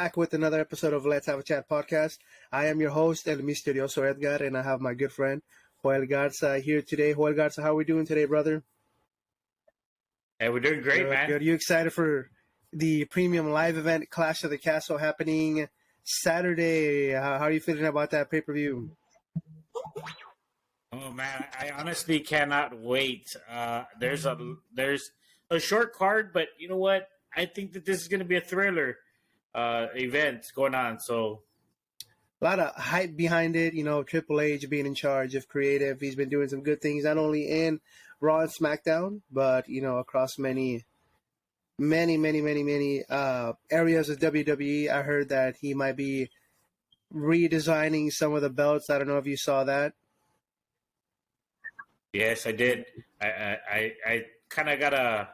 back with another episode of Let's Have a Chat podcast. I am your host, El Misterioso Edgar, and I have my good friend, Joel Garza, here today. Joel Garza, how are we doing today, brother? Hey, we're doing great, man. Good. You excited for the premium live event, Clash of the Castle, happening Saturday? How are you feeling about that pay-per-view? Oh, man, I honestly cannot wait. There's a short card, but you know what? I think that this is going to be a thriller event going on. So a lot of hype behind it. You know, Triple H being in charge of creative. He's been doing some good things, not only in Raw and SmackDown, but, you know, across many areas of WWE. I heard that he might be redesigning some of the belts. I don't know if you saw that. Yes, I did. I kind of got a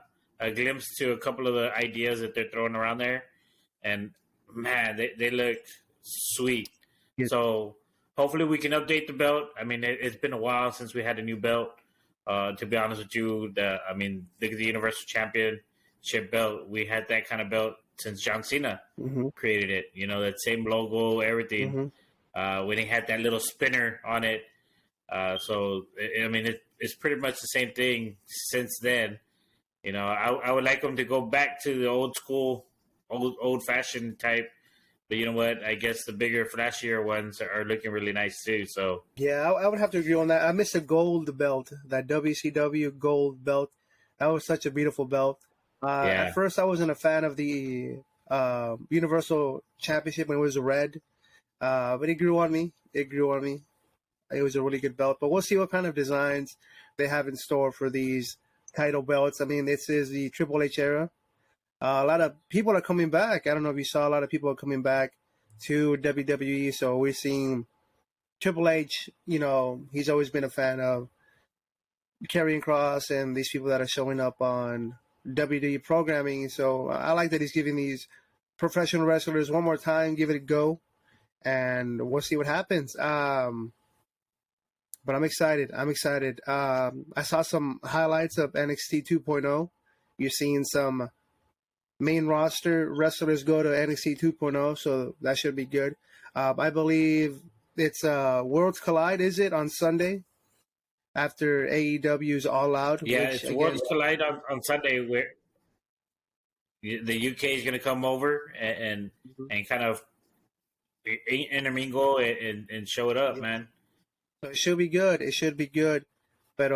glimpse to a couple of the ideas that they're throwing around there, and man, they look sweet. Yes. So hopefully we can update the belt. I mean, it's been a while since we had a new belt. To be honest with you, the Universal Championship belt, we had that kind of belt since John Cena created it. You know, that same logo, everything. When he had that little spinner on it. So I mean, it's pretty much the same thing since then. You know, I would like them to go back to the old school, old fashioned type. But you know what? I guess the bigger, flashier ones are looking really nice too. So yeah, I would have to agree on that. I miss the gold belt, that WCW gold belt. That was such a beautiful belt. At first, I wasn't a fan of the Universal Championship when it was red, but it grew on me. It was a really good belt. But we'll see what kind of designs they have in store for these title belts. I mean, this is the Triple H era. A lot of people are coming back. I don't know if you saw, a lot of people are coming back to WWE. So we're seeing Triple H, you know, he's always been a fan of Karrion Kross and these people that are showing up on WWE programming. So I like that he's giving these professional wrestlers one more time, give it a go, and we'll see what happens. But I'm excited. I saw some highlights of NXT 2.0. You're seeing some main roster wrestlers go to NXT 2.0, so that should be good. I believe it's Worlds Collide, is it, on Sunday? After AEW's All Out? Yeah, it's Worlds Collide on Sunday, where the UK is going to come over and kind of intermingle and show it up, man. So it should be good. But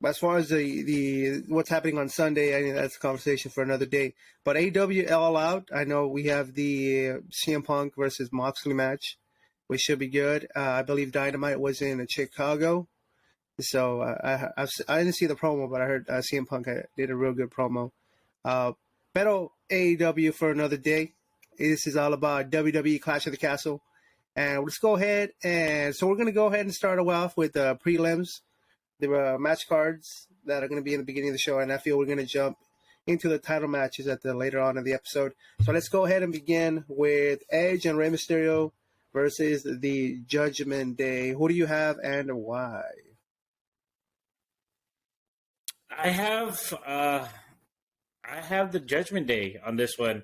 as far as the what's happening on Sunday, I think that's a conversation for another day. But AEW All Out, I know we have the CM Punk versus Moxley match, which should be good. I believe Dynamite was in Chicago. So I didn't see the promo, but I heard CM Punk did a real good promo. But AEW for another day. This is all about WWE Clash of the Castle. And let's go ahead and we're going to go ahead and start off with the prelims. There are match cards that are going to be in the beginning of the show, and I feel we're going to jump into the title matches at the later on in the episode. So let's go ahead and begin with Edge and Rey Mysterio versus the Judgment Day. Who do you have and why? I have the Judgment Day on this one.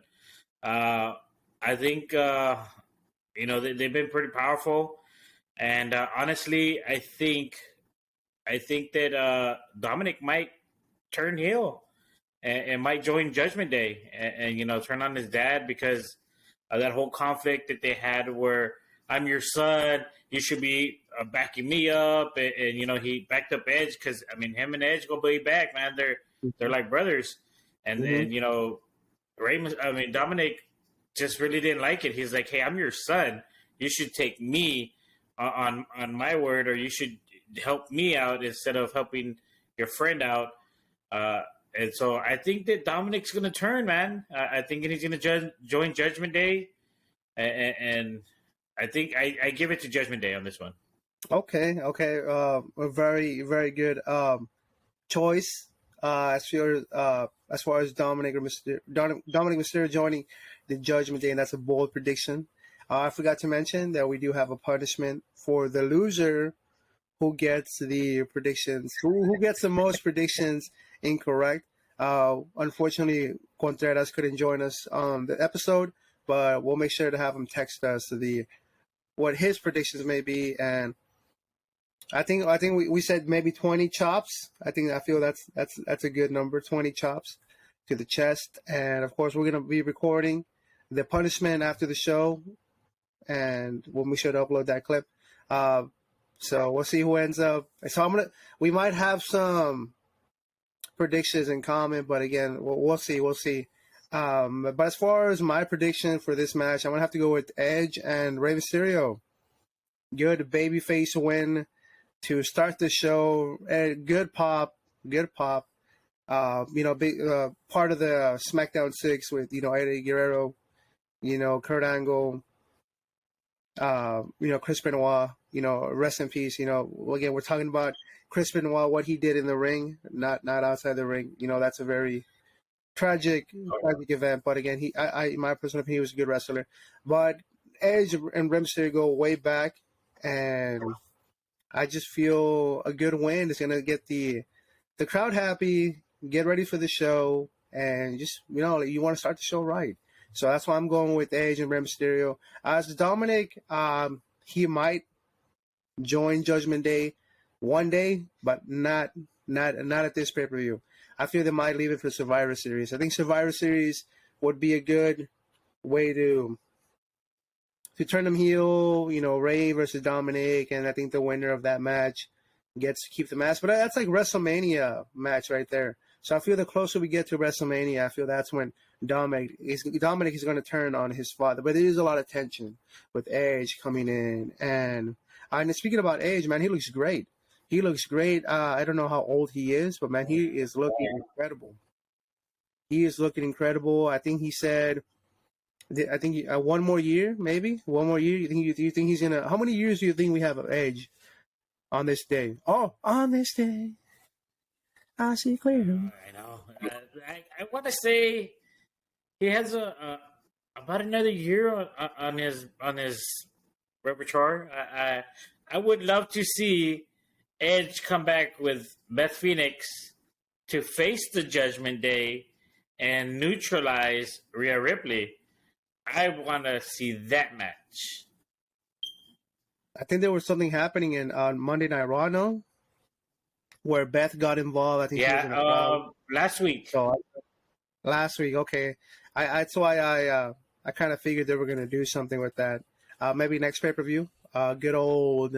I think you know, they've been pretty powerful, and honestly, I think that Dominic might turn heel and might join Judgment Day and you know, turn on his dad because of that whole conflict that they had where I'm your son, you should be backing me up, and you know, he backed up Edge because I mean, him and Edge go way back, man. They're like brothers, and then you know, Dominic just really didn't like it. He's like, hey, I'm your son. You should take me on my word, or you should help me out instead of helping your friend out. And so I think that Dominic's going to turn, man. I think he's going to join Judgment Day. And I think I give it to Judgment Day on this one. Okay. A very, very good choice. As far as Dominic Mysterio joining the Judgment Day, and that's a bold prediction. I forgot to mention that we do have a punishment for the loser who gets the predictions, who gets the most predictions incorrect. Unfortunately, Contreras couldn't join us on the episode, but we'll make sure to have him text us what his predictions may be. And I think we said maybe 20 chops. I feel that's a good number, 20 chops to the chest. And of course, we're gonna be recording the punishment after the show, and we'll make sure to upload that clip. So we'll see who ends up. So we might have some predictions in common, but again, we'll see. But as far as my prediction for this match, I'm gonna have to go with Edge and Rey Mysterio. Good babyface win to start the show. Good pop. Part of the SmackDown 6 with Eddie Guerrero, Kurt Angle, Chris Benoit, rest in peace. Again, we're talking about Chris Benoit, what he did in the ring, not outside the ring. That's a very tragic event. But again, my personal opinion, he was a good wrestler. But Edge and Rey Mysterio go way back, and I just feel a good win is gonna get the crowd happy, get ready for the show, and just you want to start the show right. So that's why I'm going with Edge and Rey Mysterio. As Dominic, he might join Judgment Day one day, but not at this pay-per-view. I feel they might leave it for Survivor Series. I think Survivor Series would be a good way to turn them heel, Rey versus Dominic, and I think the winner of that match gets to keep the match. But that's like WrestleMania match right there. So I feel the closer we get to WrestleMania, I feel that's when Dominic is going to turn on his father. But there is a lot of tension with Edge coming in. And speaking about Edge, man, he looks great. He looks great. I don't know how old he is, but, man, he is looking incredible. He is looking incredible. I think he said, one more year, maybe? One more year? Do you think he's going to – how many years do you think we have of Edge on this day? Oh, on this day, I see clearly. I know. I want to say he has about another year on his repertoire. I would love to see Edge come back with Beth Phoenix to face the Judgment Day and neutralize Rhea Ripley. I want to see that match. I think there was something happening on Monday Night Raw, no? Where Beth got involved. I think she was in a crowd. Last week. Last week, okay. That's why I kind of figured they were going to do something with that. Maybe next pay-per-view. Good old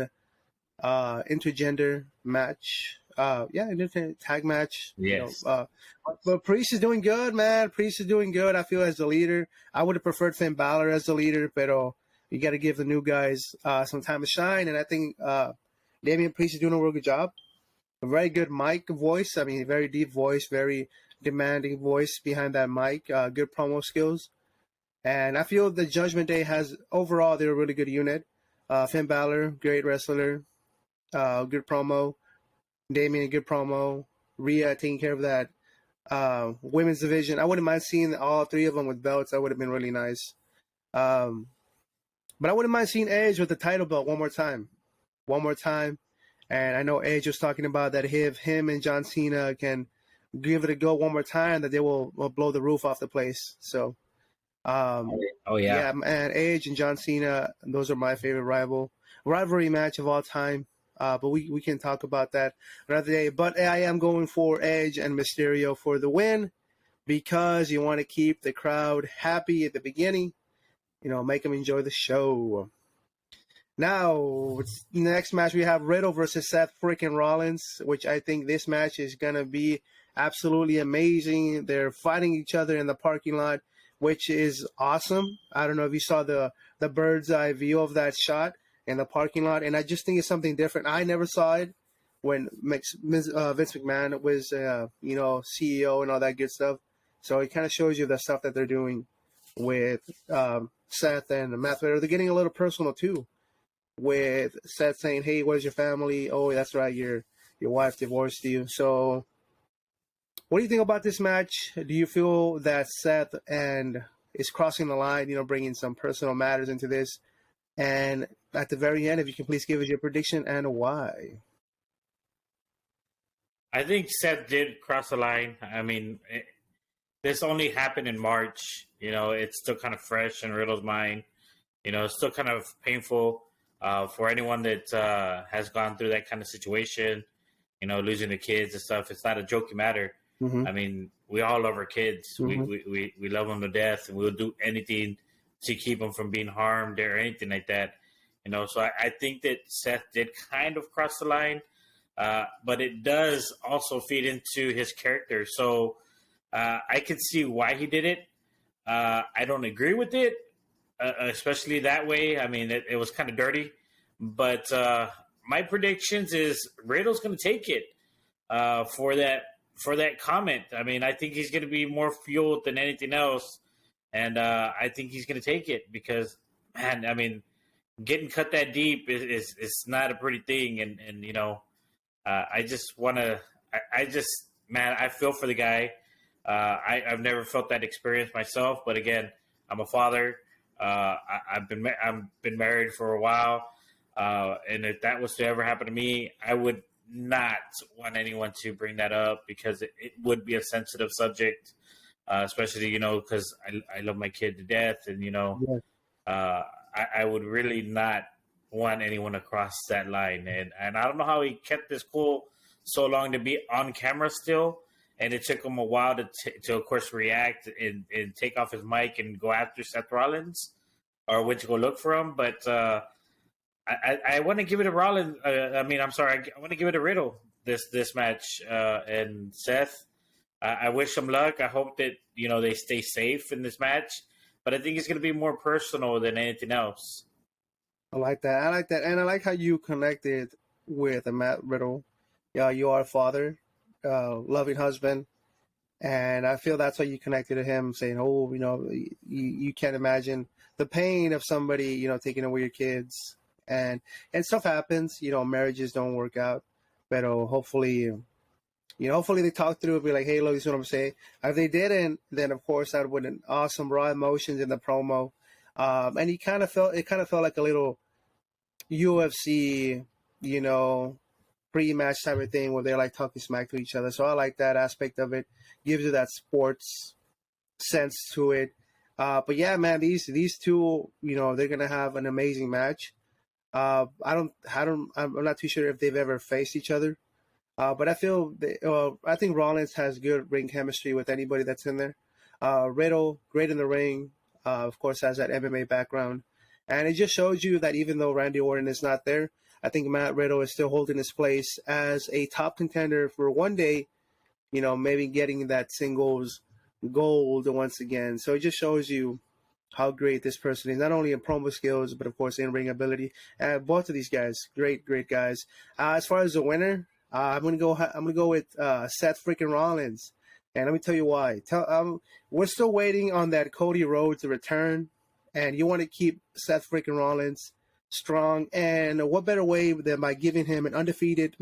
intergender match. Tag match. Yes. But Priest is doing good, man. Priest is doing good, I feel, as the leader. I would have preferred Finn Balor as the leader, but you got to give the new guys some time to shine. And I think Damian Priest is doing a real good job. A very good mic voice. I mean, very deep voice, very demanding voice behind that mic. Good promo skills. And I feel the Judgment Day overall, they're a really good unit. Finn Balor, great wrestler. Good promo. Damian, good promo. Rhea taking care of that women's division. I wouldn't mind seeing all three of them with belts. That would have been really nice. But I wouldn't mind seeing Edge with the title belt one more time. And I know Edge was talking about that if him and John Cena can give it a go one more time, that they will blow the roof off the place. So, yeah, man, Edge and John Cena, those are my favorite rivalry match of all time. But we can talk about that another day. But I am going for Edge and Mysterio for the win because you want to keep the crowd happy at the beginning. Make them enjoy the show. Now, next match we have Riddle versus Seth freaking Rollins, which I think this match is going to be absolutely amazing. They're fighting each other in the parking lot, which is awesome. I don't know if you saw the bird's eye view of that shot in the parking lot, and I just think it's something different. I never saw it when Vince McMahon was, CEO and all that good stuff. So it kind of shows you the stuff that they're doing with Seth and Matt Riddle. They're getting a little personal too, with Seth saying, "Hey, where's your family? Oh, that's right, your wife divorced you." So, what do you think about this match? Do you feel that Seth is crossing the line? Bringing some personal matters into this. And at the very end, if you can please give us your prediction and why. I think Seth did cross the line. I mean, this only happened in March. It's still kind of fresh in Riddle's mind. It's still kind of painful for anyone that has gone through that kind of situation. Losing the kids and stuff. It's not a jokey matter. Mm-hmm. I mean, we all love our kids. Mm-hmm. We love them to death, and we'll do anything to keep them from being harmed or anything like that. So I think that Seth did kind of cross the line, but it does also feed into his character. So I can see why he did it. I don't agree with it, especially that way. I mean, it was kind of dirty, but my predictions is Riddle's going to take it for that comment. I mean, I think he's going to be more fueled than anything else, and I think he's going to take it because, man, I mean, getting cut that deep is not a pretty thing, and I just want to. Man, I feel for the guy. I've never felt that experience myself, but again, I'm a father. I've been married for a while, and if that was to ever happen to me, I would not want anyone to bring that up because it would be a sensitive subject, especially because I love my kid to death, and Yeah. I would really not want anyone to cross that line, and I don't know how he kept this cool so long to be on camera still. And it took him a while to of course, react and take off his mic and go after Seth Rollins, or went to go look for him. But I want to give it to Rollins. I want to give it to Riddle this match. And Seth, I wish him luck. I hope that they stay safe in this match. But I think it's going to be more personal than anything else. I like that, and I like how you connected with Matt Riddle. Yeah, you are a father. Loving husband, and I feel that's why you connected to him, saying, "Oh, you can't imagine the pain of somebody, taking away your kids, and stuff happens. Marriages don't work out, but hopefully, hopefully they talk through it, be like, hey, look, this is what I'm saying. If they didn't, then of course that would an awesome raw emotions in the promo, and it kind of felt like a little UFC, pre-match type of thing where they're like talking smack to each other. So I like that aspect of it. Gives you that sports sense to it. But yeah, man, these two, they're gonna have an amazing match. I'm not too sure if they've ever faced each other. But I think Rollins has good ring chemistry with anybody that's in there. Riddle, great in the ring. Of course, has that MMA background, and it just shows you that even though Randy Orton is not there, I think Matt Riddle is still holding his place as a top contender for one day, maybe getting that singles gold once again. So it just shows you how great this person is, not only in promo skills, but of course in ring ability. Both of these guys, great guys. As far as the winner, I'm gonna go with Seth freaking Rollins, and let me tell you why. We're still waiting on that Cody Rhodes to return, and you want to keep Seth freaking Rollins strong, and what better way than by giving him an undefeated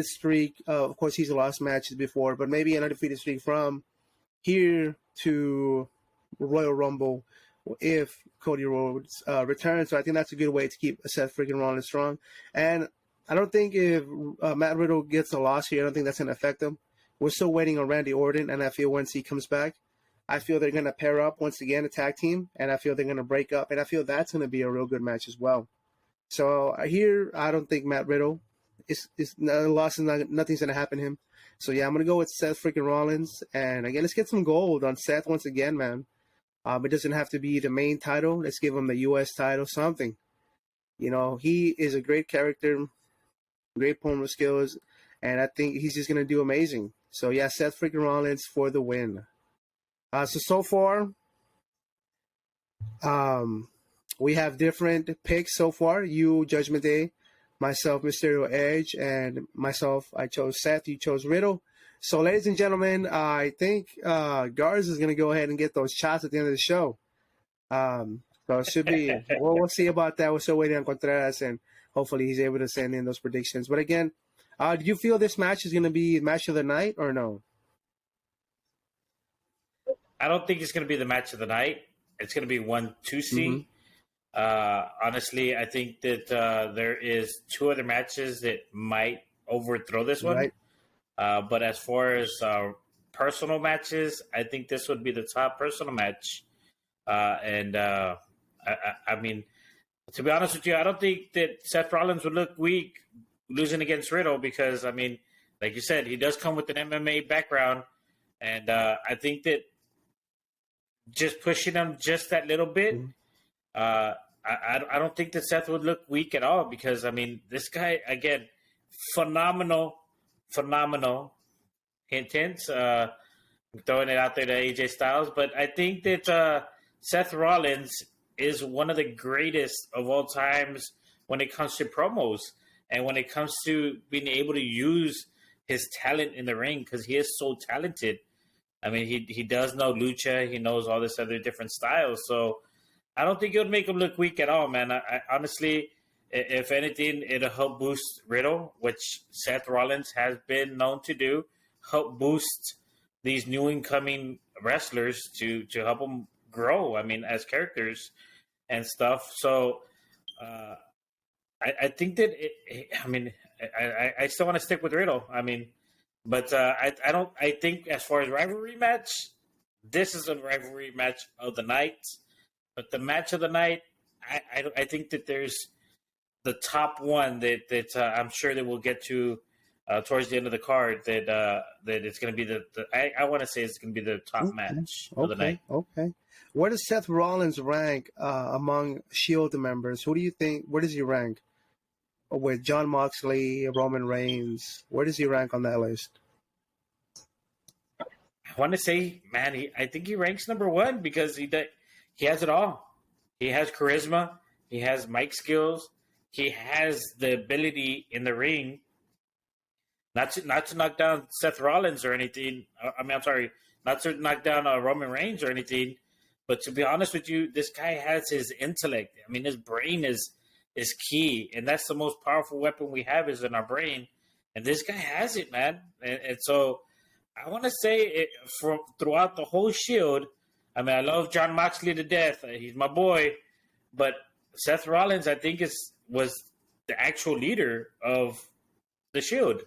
streak. Of course, he's lost matches before, but maybe an undefeated streak from here to Royal Rumble if Cody Rhodes returns. So I think that's a good way to keep Seth freaking Rollins strong. And I don't think if Matt Riddle gets a loss here, I don't think that's going to affect him. We're still waiting on Randy Orton, and I feel once he comes back, I feel they're going to pair up once again, a tag team, and I feel they're going to break up, and I feel that's going to be a real good match as well. So here, I don't think Matt Riddle nothing's going to happen to him. So yeah, I'm going to go with Seth freaking Rollins, and again, let's get some gold on Seth once again, man. It doesn't have to be the main title. Let's give him the U.S. title, something. He is a great character, great promo skills, and I think he's just going to do amazing. So yeah, Seth freaking Rollins for the win. So far, we have different picks so far. You, Judgment Day, myself, Mysterio Edge, and myself, I chose Seth. You chose Riddle. So, ladies and gentlemen, I think Garza is going to go ahead and get those shots at the end of the show. So it should be, we'll see about that. We're still waiting on Contreras, and hopefully he's able to send in those predictions. But again, do you feel this match is going to be match of the night or no? I don't think it's going to be the match of the night. It's going to be 1-2C. Mm-hmm. Honestly, I think that there is two other matches that might overthrow this one. Right. But as far as personal matches, I think this would be the top personal match. I mean, to be honest with you, I don't think that Seth Rollins would look weak losing against Riddle because, I mean, like you said, he does come with an MMA background. And I think that just pushing him just that little bit, I don't think that Seth would look weak at all because, I mean, this guy, again, phenomenal. Hint, hint. Throwing it out there to AJ Styles. But I think that Seth Rollins is one of the greatest of all times when it comes to promos and when it comes to being able to use his talent in the ring because he is so talented. I mean, he does know lucha. He knows all this other different styles. So I don't think it would make him look weak at all, man. I honestly, if anything, it'll help boost Riddle, which Seth Rollins has been known to do, help boost these new incoming wrestlers to help them grow, I mean, as characters and stuff. So I think that, I still want to stick with Riddle. I mean, but I think as far as rivalry match, this is a rivalry match of the night. But the match of the night, I think that there's the top one that I'm sure that we'll get to towards the end of the card that it's going to be I want to say it's going to be the top match of the night. Okay. Where does Seth Rollins rank among Shield members? Who do you think? Where does he rank? With Jon Moxley, Roman Reigns, where does he rank on that list? I want to say, man, I think he ranks number one because he has it all. He has charisma. He has mic skills. He has the ability in the ring. Not to knock down Seth Rollins or anything. I'm sorry, not to knock down Roman Reigns or anything. But to be honest with you, this guy has his intellect. I mean, his brain is key, and that's the most powerful weapon we have is in our brain. And this guy has it, man. And so I want to say from throughout the whole Shield. I mean, I love Jon Moxley to death. He's my boy, but Seth Rollins, I think, was the actual leader of the Shield.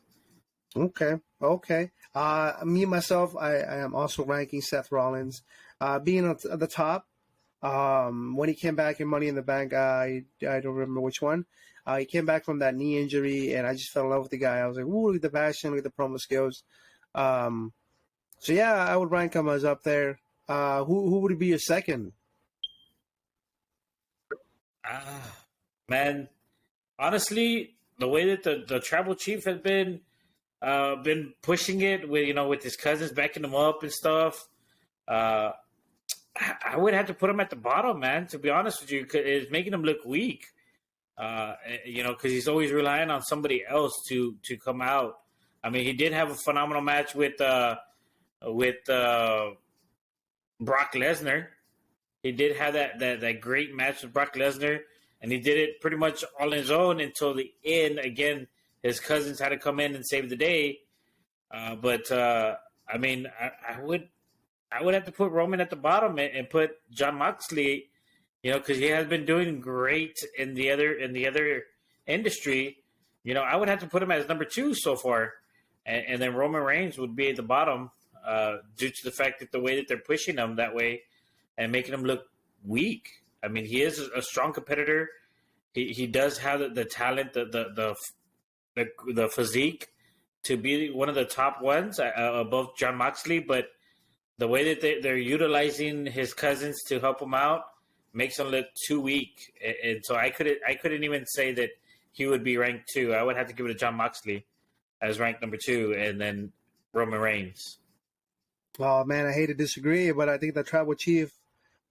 Okay. Me myself, I am also ranking Seth Rollins, being at the top. When he came back in Money in the Bank, I don't remember which one. He came back from that knee injury, and I just fell in love with the guy. I was like, "Ooh, look at the passion, look at the promo skills." So yeah, I would rank him as up there. Who would be your second? Man, honestly, the way that the Tribal Chief has been pushing it with his cousins backing him up and stuff. I would have to put him at the bottom, man. To be honest with you, it's making him look weak. Because he's always relying on somebody else to come out. I mean, he did have a phenomenal match with Brock Lesnar. He did have that great match with Brock Lesnar, and he did it pretty much all on his own until the end. Again, his cousins had to come in and save the day. I would have to put Roman at the bottom and put Jon Moxley, because he has been doing great in the other industry. I would have to put him as number 2 so far, and then Roman Reigns would be at the bottom due to the fact that the way that they're pushing him that way and making him look weak. I mean, he is a strong competitor. He does have the talent, the physique to be one of the top ones above Jon Moxley, but the way that they're utilizing his cousins to help him out makes him look too weak. And so I couldn't even say that he would be ranked 2. I would have to give it to Jon Moxley as ranked number 2, and then Roman Reigns. Oh man, I hate to disagree, but I think the Tribal Chief,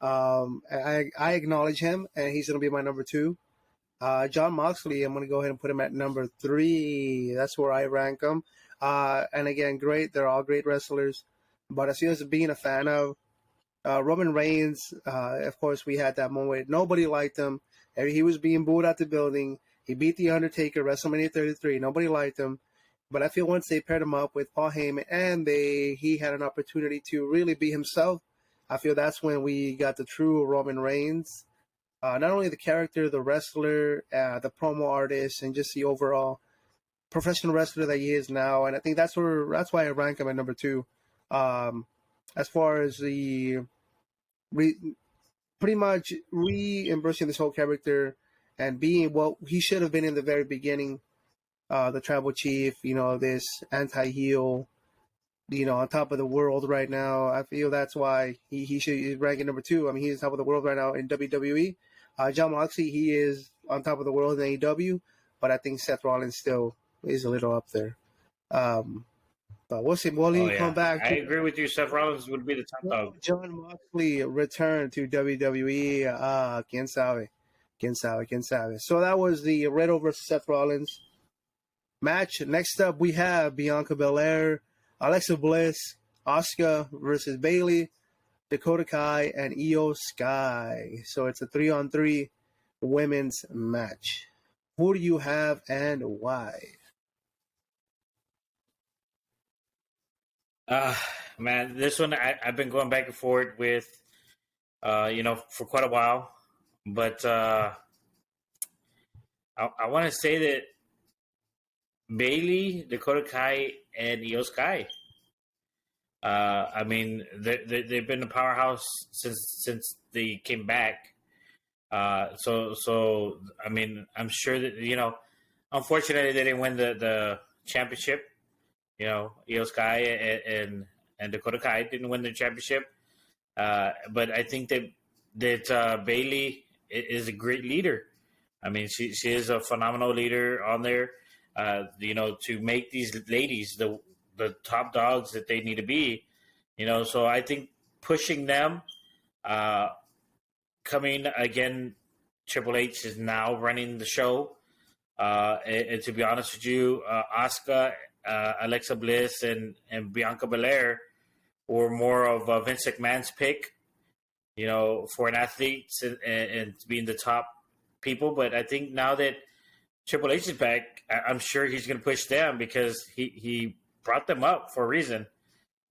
I acknowledge him, and he's going to be my number 2. Jon Moxley, I'm going to go ahead and put him at number 3. That's where I rank him. And again, great. They're all great wrestlers. But as far as being a fan of Roman Reigns, of course, we had that moment. Nobody liked him. He was being booed out the building. He beat The Undertaker, WrestleMania 33. Nobody liked him. But I feel once they paired him up with Paul Heyman and he had an opportunity to really be himself, I feel that's when we got the true Roman Reigns. Not only the character, the wrestler, the promo artist, and just the overall professional wrestler that he is now, and I think that's why I rank him at number 2. As far as the pretty much re-embracing this whole character and being what he should have been in the very beginning, the tribal chief, this anti-heel, on top of the world right now. I feel that's why he should rank at number 2. I mean, he's on top of the world right now in WWE. Jon Moxley, he is on top of the world in AEW, but I think Seth Rollins still is a little up there. But we'll see. Will he come back? I agree with you. Seth Rollins would be the top dog. Jon Moxley return to WWE. Quién sabe. So that was the Riddle versus Seth Rollins match. Next up, we have Bianca Belair, Alexa Bliss, Asuka versus Bayley, Dakota Kai, and Io Sky. So it's a 3-on-3 women's match. Who do you have and why? Man, this one I've been going back and forth with, for quite a while. But I want to say that Bayley, Dakota Kai, and Io Sky. I mean, they've been a powerhouse since they came back. So I mean, I'm sure that unfortunately they didn't win the championship. Io Sky and Dakota Kai didn't win the championship. But I think that Bayley is a great leader. I mean, she is a phenomenal leader on there. To make these ladies the top dogs that they need to be. So I think pushing them, coming again, Triple H is now running the show. And to be honest with you, Asuka, Alexa Bliss, and Bianca Belair were more of Vince McMahon's pick, for an athlete and being the top people. But I think now that Triple H is back, I'm sure he's going to push them because he brought them up for a reason,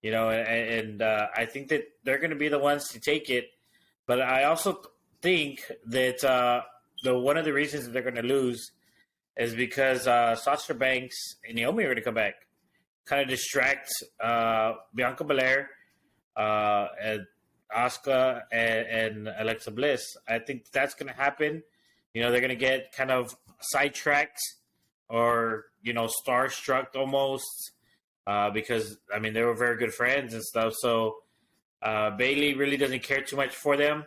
and I think that they're going to be the ones to take it. But I also think that one of the reasons that they're going to lose is because Sasha Banks and Naomi are going to come back, kind of distract Bianca Belair, and Asuka and Alexa Bliss. I think that's going to happen. They're going to get kind of sidetracked or starstruck almost because I mean they were very good friends and stuff. So Bayley really doesn't care too much for them,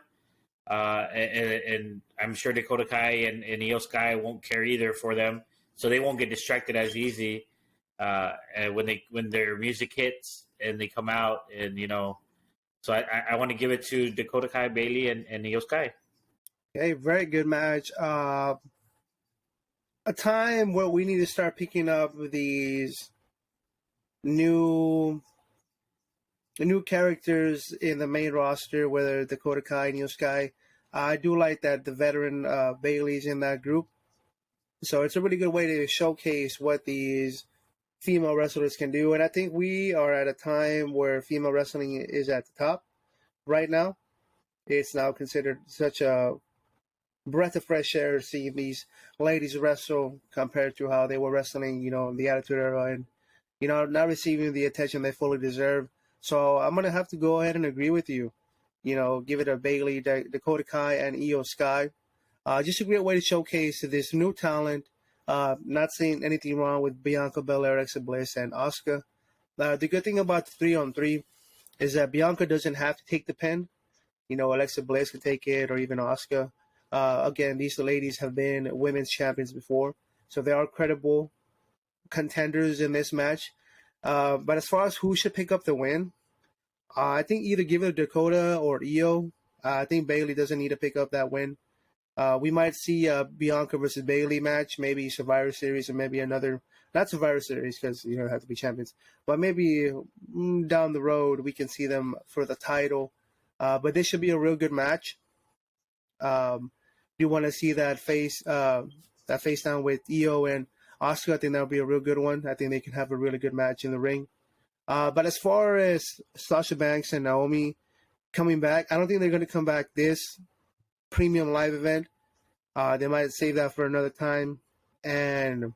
and I'm sure Dakota Kai and Io Sky won't care either for them. So they won't get distracted as easy and when their music hits and they come out and So I want to give it to Dakota Kai, Bayley, and Io Sky. Okay, very good match. A time where we need to start picking up these new characters in the main roster, whether Dakota Kai and Io Sky. I do like that the veteran Bayley's in that group. So it's a really good way to showcase what these female wrestlers can do. And I think we are at a time where female wrestling is at the top right now. It's now considered such a breath of fresh air seeing these ladies wrestle compared to how they were wrestling, in the Attitude Era and, not receiving the attention they fully deserve. So I'm going to have to go ahead and agree with you. Give it a Bayley, Dakota Kai, and Io Sky. Just a great way to showcase this new talent. Not seeing anything wrong with Bianca Belair, Alexa Bliss, and Asuka. The good thing about the 3-on-3 is that Bianca doesn't have to take the pin. Alexa Bliss can take it, or even Asuka. Again, these ladies have been women's champions before, so they are credible contenders in this match. But as far as who should pick up the win, I think either give it to Dakota or Io. I think Bayley doesn't need to pick up that win. We might see a Bianca versus Bayley match, maybe Survivor Series, or maybe another, not Survivor Series because you don't have to be champions, but maybe down the road we can see them for the title. But this should be a real good match. You want to see that face down with Io and Asuka. I think that'll be a real good one. I think they can have a really good match in the ring. But as far as Sasha Banks and Naomi coming back, I don't think they're going to come back this premium live event. They might save that for another time. And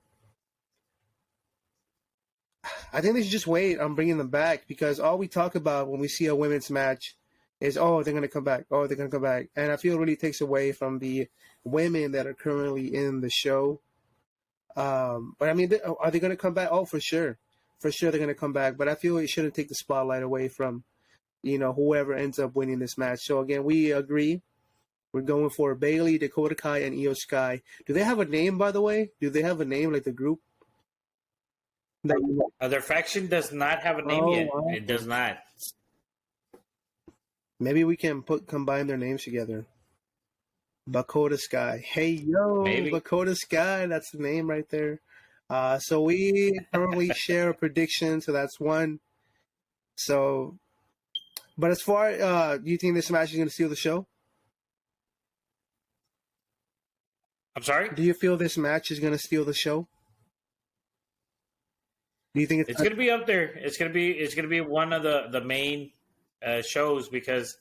I think they should just wait on bringing them back because all we talk about when we see a women's match is, oh, they're going to come back. Oh, they're going to come back. And I feel it really takes away from the women that are currently in the show. But I mean, are they going to come back? Oh, for sure. For sure they're going to come back. But I feel it shouldn't take the spotlight away from, whoever ends up winning this match. So again, we agree. We're going for Bayley, Dakota Kai, and Io Sky. Do they have a name, by the way? Do they have a name like the group? Their faction does not have a name yet. Wow. It does not. Maybe we can combine their names together. Dakota Sky. Hey, yo, Maybe. Dakota Sky. That's the name right there. So we currently share a prediction. So that's one. So, but as far, do you think this match is going to steal the show? I'm sorry? Do you feel this match is going to steal the show? Do you think it's going to be up there? It's going to be one of the main shows because,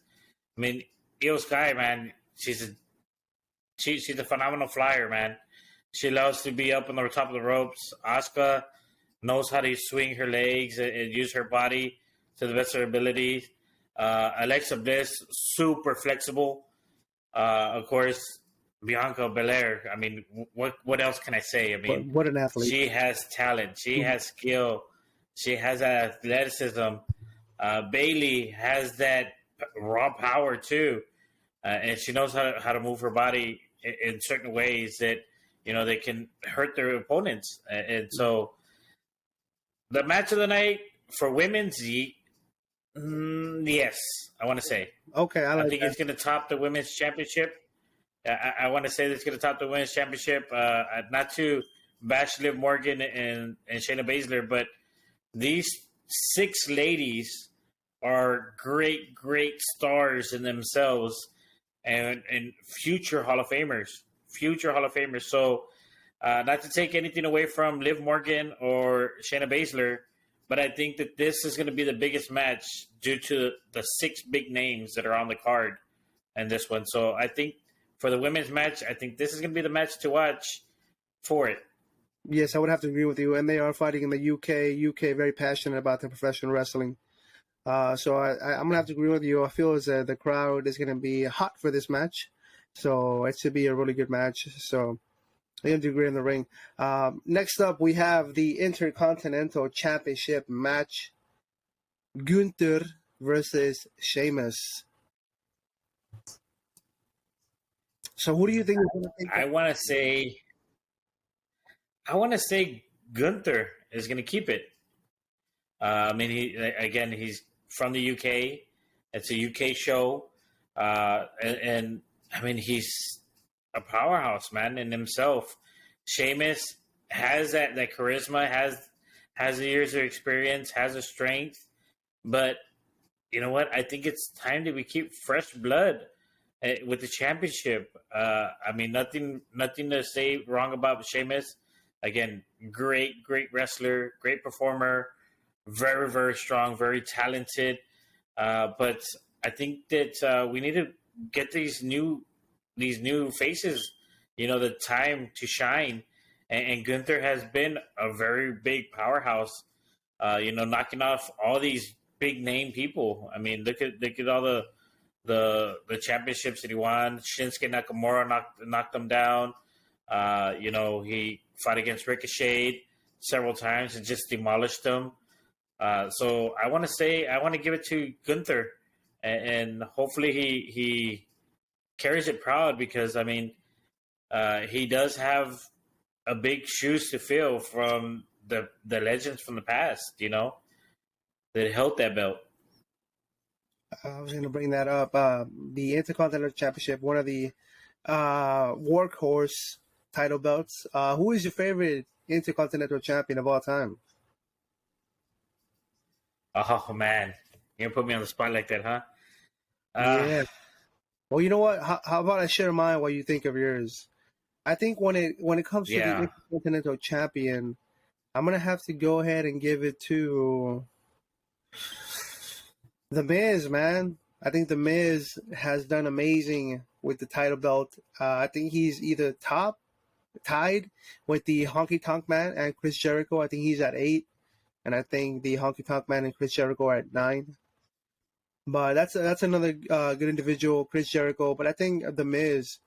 I mean, Io Sky, man, she's a phenomenal flyer, man. She loves to be up on the top of the ropes. Asuka knows how to swing her legs and use her body to the best of her ability. Alexa Bliss, super flexible. Of course, Bianca Belair. I mean, what else can I say? I mean, what an athlete. She has talent. She has skill. She has athleticism. Bayley has that raw power too, and she knows how to move her body in certain ways that they can hurt their opponents. And so, the match of the night for women's, yes, I want to say. Okay, I think it's going to top the women's championship. I want to say it's going to top the women's championship. Not to bash Liv Morgan and Shayna Baszler, but these 6 ladies are great stars in themselves and future Hall of Famers. So, not to take anything away from Liv Morgan or Shayna Baszler, but I think that this is going to be the biggest match due to the 6 big names that are on the card in this one. So I think for the women's match, I think this is going to be the match to watch for it. Yes, I would have to agree with you. And they are fighting in the UK. UK very passionate about their professional wrestling. So I'm going to have to agree with you. I feel as the crowd is going to be hot for this match. So it should be a really good match. So I have to agree in the ring. Next up, we have the Intercontinental Championship match. Gunther versus Sheamus. So who do you think is going to take I want to say Gunther is going to keep it. I mean, he's from the UK. It's a UK show. And I mean, he's a powerhouse, man, in himself. Sheamus has that charisma, has the years of experience, has the strength. But you know what? I think it's time that we keep fresh blood with the championship. I mean, nothing to say wrong about Sheamus. Again, great wrestler, great performer, very, very strong, very talented. But I think that we need to get these new faces, the time to shine. And Gunther has been a very big powerhouse, knocking off all these big name people. I mean, look at all the championships that he won. Shinsuke Nakamura knocked him down. He fought against Ricochet several times and just demolished them. So I want to give it to Gunther, and hopefully he carries it proud because I mean he does have a big shoes to fill from the legends from the past, that held that belt. I was going to bring that up. The Intercontinental Championship, one of the workhorse title belts. Who is your favorite Intercontinental Champion of all time? Oh, man. You're going to put me on the spot like that, huh? Yeah. Well, you know what? How about I share mine while you think of yours? I think when it comes to the Intercontinental Champion, I'm going to have to go ahead and give it to The Miz, man. I think The Miz has done amazing with the title belt. I think he's either tied with the Honky Tonk Man and Chris Jericho. I think he's at 8. and I think the Honky Tonk Man and Chris Jericho are at 9. But that's another good individual, Chris Jericho. But I think The Miz,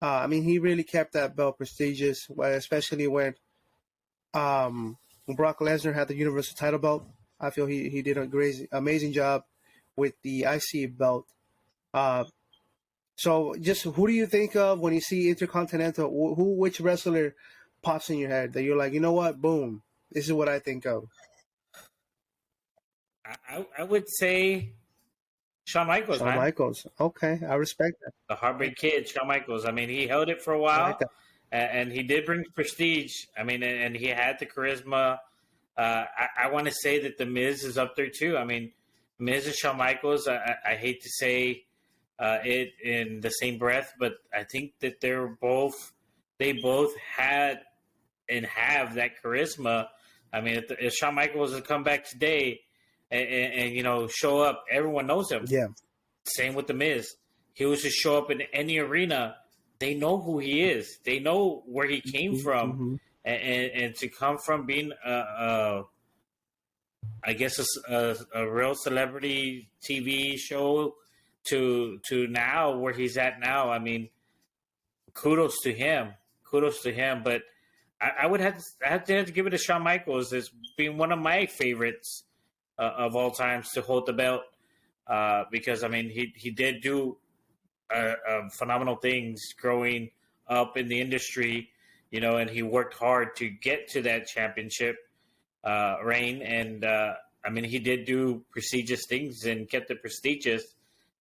I mean, he really kept that belt prestigious, especially when Brock Lesnar had the Universal title belt. I feel he did a amazing job with the IC belt. So just who do you think of when you see Intercontinental? Which wrestler pops in your head that you're like, you know what? Boom. This is what I think of. I would say Shawn Michaels, Shawn man. Michaels. Okay, I respect that. The Heartbreak Kid, Shawn Michaels. I mean, he held it for a while, like and he did bring prestige. I mean, and he had the charisma. I want to say that The Miz is up there too. I mean, Miz and Shawn Michaels. I hate to say it in the same breath, but I think that they both had and have that charisma. I mean, if Shawn Michaels was to come back today and show up, everyone knows him. Yeah. Same with The Miz. He was to show up in any arena. They know who he is. They know where he came from. Mm-hmm. And to come from being, I guess, a real celebrity TV show to now where he's at now, I mean, kudos to him. But I would have to give it to Shawn Michaels as being one of my favorites of all times to hold the belt. Because, I mean, he did do phenomenal things growing up in the industry, and he worked hard to get to that championship reign. And, I mean, he did do prestigious things and kept it prestigious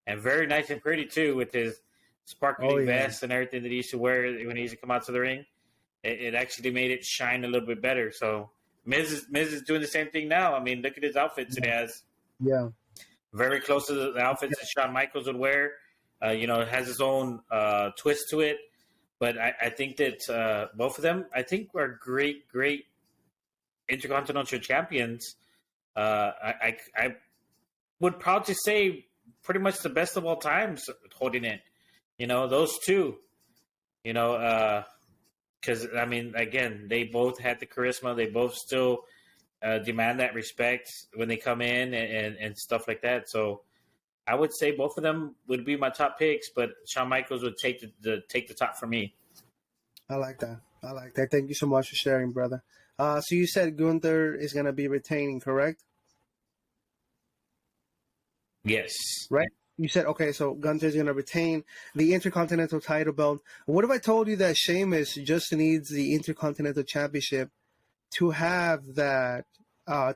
and very nice and pretty, too, with his sparkling vest and everything that he used to wear when he used to come out to the ring. It actually made it shine a little bit better. So Miz is doing the same thing now. I mean, look at his outfits it has. Yeah. Very close to the outfits that Shawn Michaels would wear. It has its own twist to it. But I think that both of them, I think, are great Intercontinental champions. I would proudly say pretty much the best of all times holding it. Those two. Because, I mean, again, they both had the charisma. They both still demand that respect when they come in and stuff like that. So I would say both of them would be my top picks, but Shawn Michaels would take the top for me. I like that. Thank you so much for sharing, brother. So you said Gunther is going to be retaining, correct? Yes. Right? You said, okay, so Gunther's going to retain the Intercontinental title belt. What if I told you that Sheamus just needs the Intercontinental Championship to have that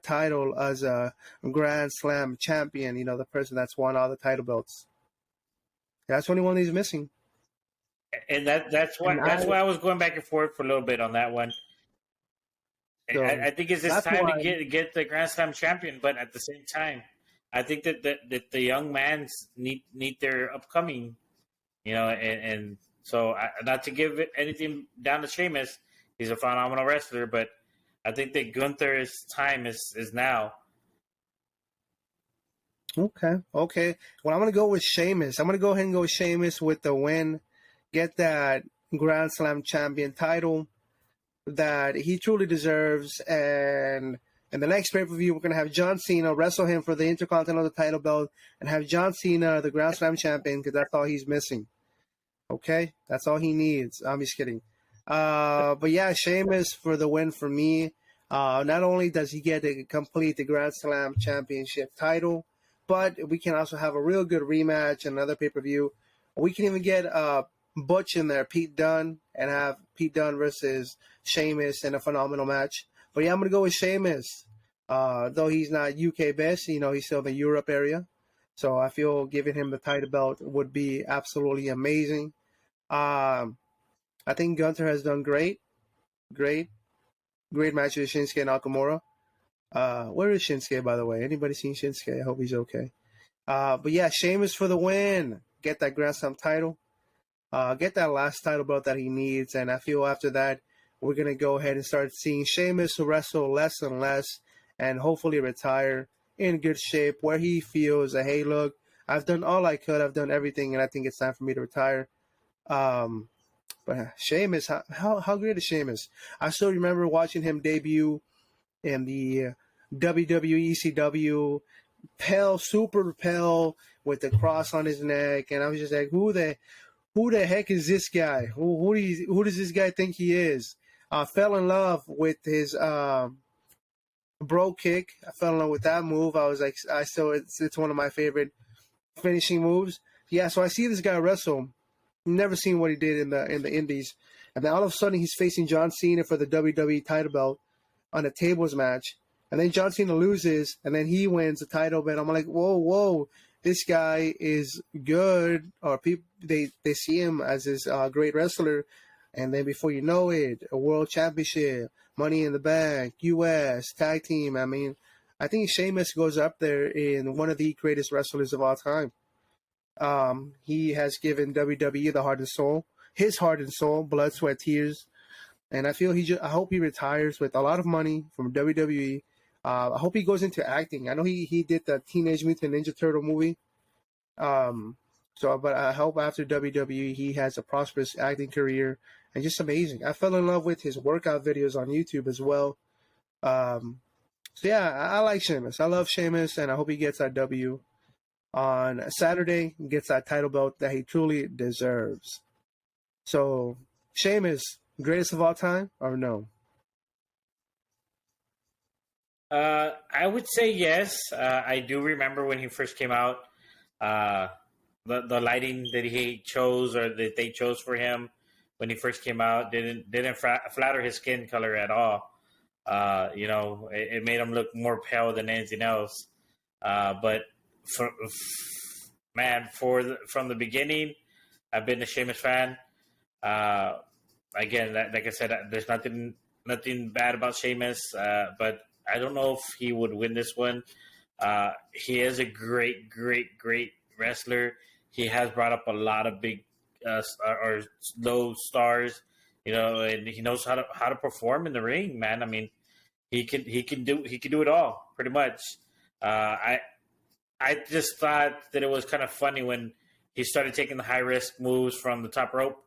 title as a Grand Slam champion, the person that's won all the title belts? That's the only one he's missing. And that's why I was going back and forth for a little bit on that one. So I think it's just time to get the Grand Slam champion, but at the same time, I think that the young mans need their upcoming, and so not to give anything down to Sheamus, he's a phenomenal wrestler, but I think that Gunther's time is now. Okay. Well, I'm going to go with Sheamus. I'm going to go ahead and go with Sheamus with the win, get that Grand Slam champion title that he truly deserves, and in the next pay-per-view, we're going to have John Cena wrestle him for the Intercontinental title belt and have John Cena, the Grand Slam champion, because that's all he's missing. Okay? That's all he needs. I'm just kidding. But yeah, Sheamus for the win for me. Not only does he get to complete the Grand Slam championship title, but we can also have a real good rematch, another pay-per-view. We can even get Butch in there, Pete Dunne, and have Pete Dunne versus Sheamus in a phenomenal match. But yeah, I'm going to go with Sheamus. Though he's not UK best, he's still in the Europe area. So I feel giving him the title belt would be absolutely amazing. I think Gunther has done great match with Shinsuke Nakamura. Where is Shinsuke, by the way? Anybody seen Shinsuke? I hope he's okay. But yeah, Sheamus for the win. Get that Grand Slam title. Get that last title belt that he needs. And I feel after that, we're going to go ahead and start seeing Sheamus wrestle less and less and hopefully retire in good shape where he feels that, hey, look, I've done all I could. I've done everything, and I think it's time for me to retire. But Sheamus, how great is Sheamus? I still remember watching him debut in the WWE ECW, pale, super pale, with the cross on his neck, and I was just like, who the heck is this guy? Who does this guy think he is? I fell in love with his bro kick. I fell in love with that move. I was like, it's one of my favorite finishing moves. Yeah, so I see this guy wrestle. Never seen what he did in the Indies, and then all of a sudden he's facing John Cena for the WWE title belt on a tables match, and then John Cena loses, and then he wins the title belt. I'm like, whoa, this guy is good, or people they see him as this great wrestler, and then before you know it, a world championship, Money in the Bank, U.S. tag team. I mean, I think Sheamus goes up there in one of the greatest wrestlers of all time. He has given WWE the heart and soul, his heart and soul, blood, sweat, tears, and I feel I hope he retires with a lot of money from WWE. I hope he goes into acting. I know he did the Teenage Mutant Ninja Turtle movie. But I hope after WWE he has a prosperous acting career and just amazing. I fell in love with his workout videos on YouTube as well. I like Sheamus. I love Sheamus, and I hope he gets that W on Saturday, gets that title belt that he truly deserves. So, Sheamus, greatest of all time, or no? I would say yes. I do remember when he first came out, the lighting that he chose or that they chose for him when he first came out didn't flatter his skin color at all. It made him look more pale than anything else. But from the beginning, I've been a Sheamus fan. Again, like I said, there's nothing bad about Sheamus, but I don't know if he would win this one. He is a great wrestler. He has brought up a lot of big or low stars, and he knows how to perform in the ring, man. I mean, he can do it all pretty much. I just thought that it was kind of funny when he started taking the high risk moves from the top rope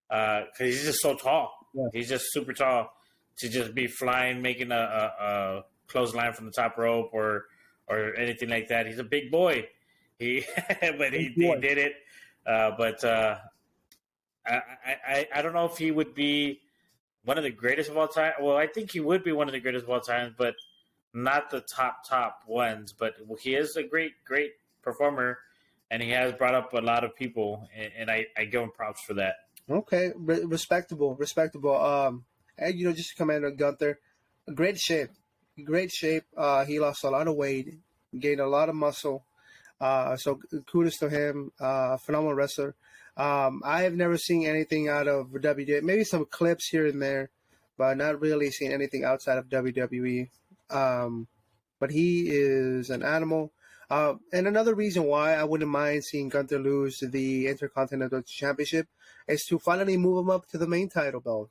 because he's just so tall. Yeah. He's just super tall to just be flying, making a clothesline from the top rope or anything like that. He's a big boy. He did it. I don't know if he would be one of the greatest of all time. Well, I think he would be one of the greatest of all time, but not the top ones. But he is a great performer, and he has brought up a lot of people, and I give him props for that. Okay, respectable. And just to comment on Gunther, great shape. He lost a lot of weight, gained a lot of muscle. So kudos to him. Phenomenal wrestler. I have never seen anything out of WWE. Maybe some clips here and there, but not really seen anything outside of WWE. But he is an animal. And another reason why I wouldn't mind seeing Gunther lose the Intercontinental Championship is to finally move him up to the main title belt.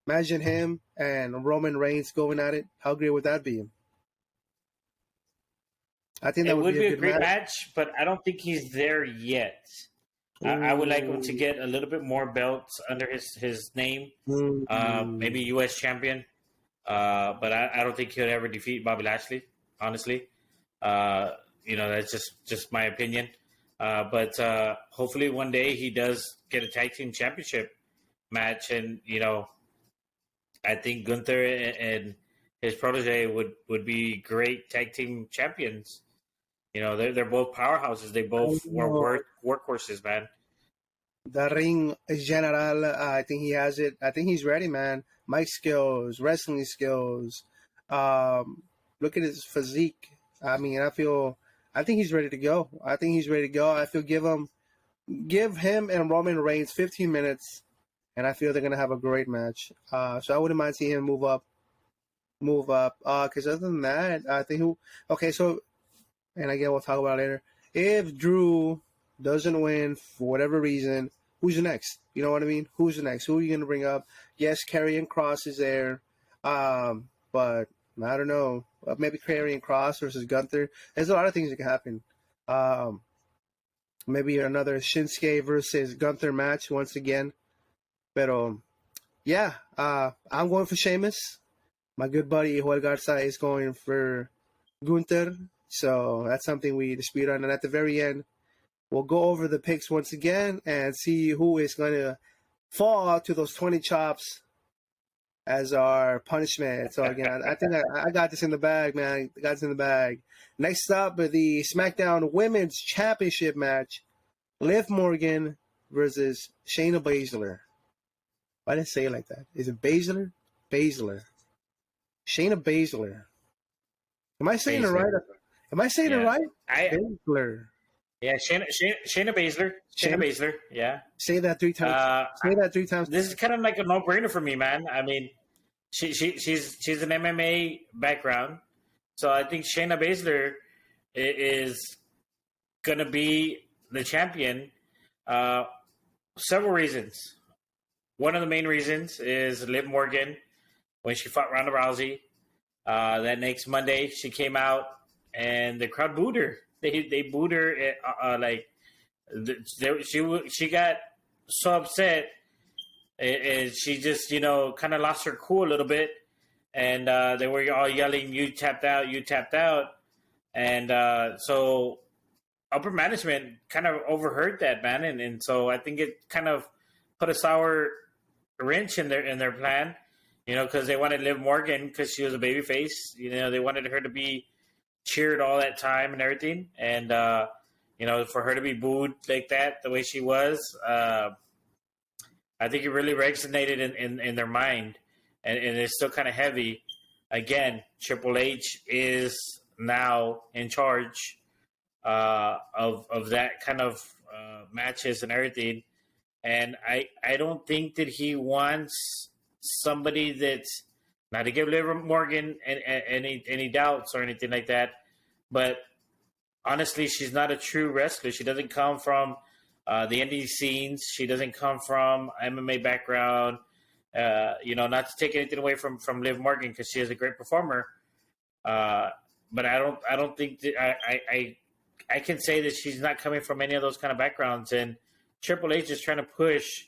Imagine him and Roman Reigns going at it. How great would that be? I think that would be a great match, but I don't think he's there yet. I would like him to get a little bit more belts under his name. Maybe U.S. champion. But I don't think he'll ever defeat Bobby Lashley, honestly. That's just my opinion. But hopefully one day he does get a tag team championship match. And, I think Gunther and his protege would be great tag team champions. They're both powerhouses. They both were workhorses, man. The ring general, I think he has it. I think he's ready, man. Mic skills, wrestling skills. Look at his physique. I mean, I think he's ready to go. I feel give him and Roman Reigns 15 minutes, and I feel they're gonna have a great match. So I wouldn't mind seeing him move up. Because other than that, I think and again we'll talk about it later. If Drew doesn't win for whatever reason, who's next? You know what I mean? Who's next? Who are you going to bring up? Yes, Karrion Kross is there, but I don't know. Maybe Karrion Kross versus Gunther. There's a lot of things that can happen. Maybe another Shinsuke versus Gunther match once again. But I'm going for Sheamus. My good buddy Joel Garza is going for Gunther. So that's something we dispute on. And at the very end, we'll go over the picks once again and see who is going to fall to those 20 chops as our punishment. So again, I think I got this in the bag, man. I got this in the bag. Next up, the SmackDown Women's Championship match: Liv Morgan versus Shayna Baszler. Why did I say it like that? Is it Baszler? Baszler. Shayna Baszler. Am I saying it right? Am I saying it right? Baszler. Yeah, Shayna Baszler. Shayna Baszler. Yeah. Say that 3 times. Say that 3 times. This is kind of like a no-brainer for me, man. I mean, she's an MMA background, so I think Shayna Baszler is gonna be the champion. Several reasons. One of the main reasons is Liv Morgan when she fought Ronda Rousey. That next Monday, she came out and the crowd booed her. They booed her she got so upset and she just kind of lost her cool a little bit, and they were all yelling, "You tapped out, you tapped out," and so upper management kind of overheard that, man, and so I think it kind of put a sour wrench in their plan, because they wanted Liv Morgan because she was a babyface. They wanted her to be cheered all that time and everything, and for her to be booed like that, the way she was, I think it really resonated in their mind, and it's still kind of heavy. Again, Triple H is now in charge of that kind of matches and everything, and I don't think that he wants somebody that's, not to give Liv Morgan any doubts or anything like that, but honestly, she's not a true wrestler. She doesn't come from the indie scenes. She doesn't come from MMA background. Not to take anything away from Liv Morgan because she is a great performer, but I don't think that I can say that she's not coming from any of those kind of backgrounds. And Triple H is trying to push